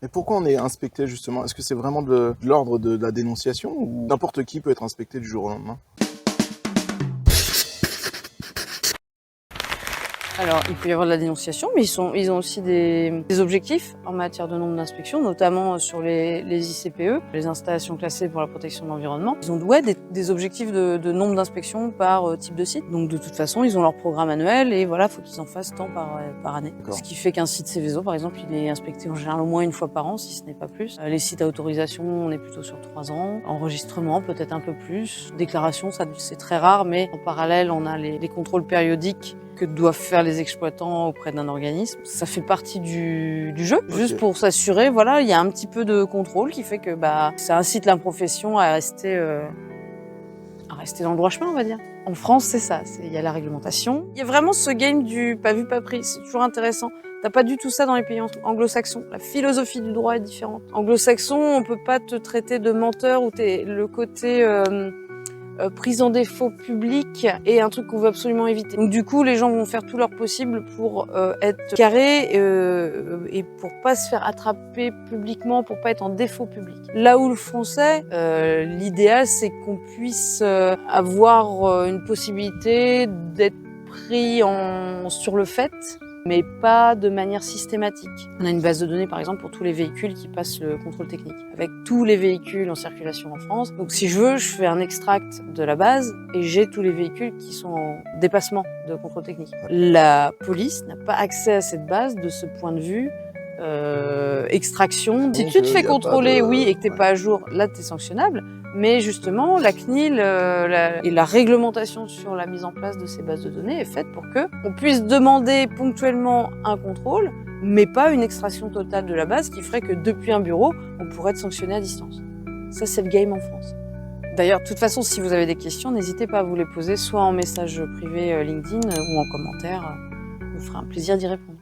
Et pourquoi on est inspecté justement? Est-ce que c'est vraiment de l'ordre de la dénonciation ou n'importe qui peut être inspecté du jour au lendemain? Alors, il peut y avoir de la dénonciation, mais ils ont aussi des objectifs en matière de nombre d'inspections, notamment sur les ICPE, les installations classées pour la protection de l'environnement. Ils ont des objectifs de nombre d'inspections par type de site. Donc, de toute façon, ils ont leur programme annuel et voilà, faut qu'ils en fassent tant par année. Ce qui fait qu'un site Seveso, par exemple, il est inspecté en général au moins une fois par an, si ce n'est pas plus. Les sites à autorisation, on est plutôt sur 3 ans. Enregistrement, peut-être un peu plus. Déclaration, ça c'est très rare, mais en parallèle, on a les contrôles périodiques que doivent faire les exploitants auprès d'un organisme. Ça fait partie du jeu, juste pour s'assurer, voilà, il y a un petit peu de contrôle qui fait que ça incite la profession à rester dans le droit chemin, on va dire. En France, c'est ça, il y a la réglementation. Il y a vraiment ce game du pas vu, pas pris, c'est toujours intéressant. T'as pas du tout ça dans les pays anglo-saxons. La philosophie du droit est différente. Anglo-saxon, on peut pas te traiter de menteur ou le côté prise en défaut public est un truc qu'on veut absolument éviter. Donc du coup, les gens vont faire tout leur possible pour être carrés et pour pas se faire attraper publiquement, pour pas être en défaut public. Là où le français, l'idéal c'est qu'on puisse avoir une possibilité d'être pris sur le fait, mais pas de manière systématique. On a une base de données, par exemple, pour tous les véhicules qui passent le contrôle technique, avec tous les véhicules en circulation en France. Donc si je veux, je fais un extract de la base et j'ai tous les véhicules qui sont en dépassement de contrôle technique. La police n'a pas accès à cette base de ce point de vue extraction. Si tu te fais contrôler, oui, et que t'es pas à jour, là t'es sanctionnable. Mais justement, la CNIL et la réglementation sur la mise en place de ces bases de données est faite pour que on puisse demander ponctuellement un contrôle, mais pas une extraction totale de la base qui ferait que depuis un bureau, on pourrait être sanctionné à distance. Ça, c'est le game en France. D'ailleurs, de toute façon, si vous avez des questions, n'hésitez pas à vous les poser, soit en message privé LinkedIn ou en commentaire. On fera un plaisir d'y répondre.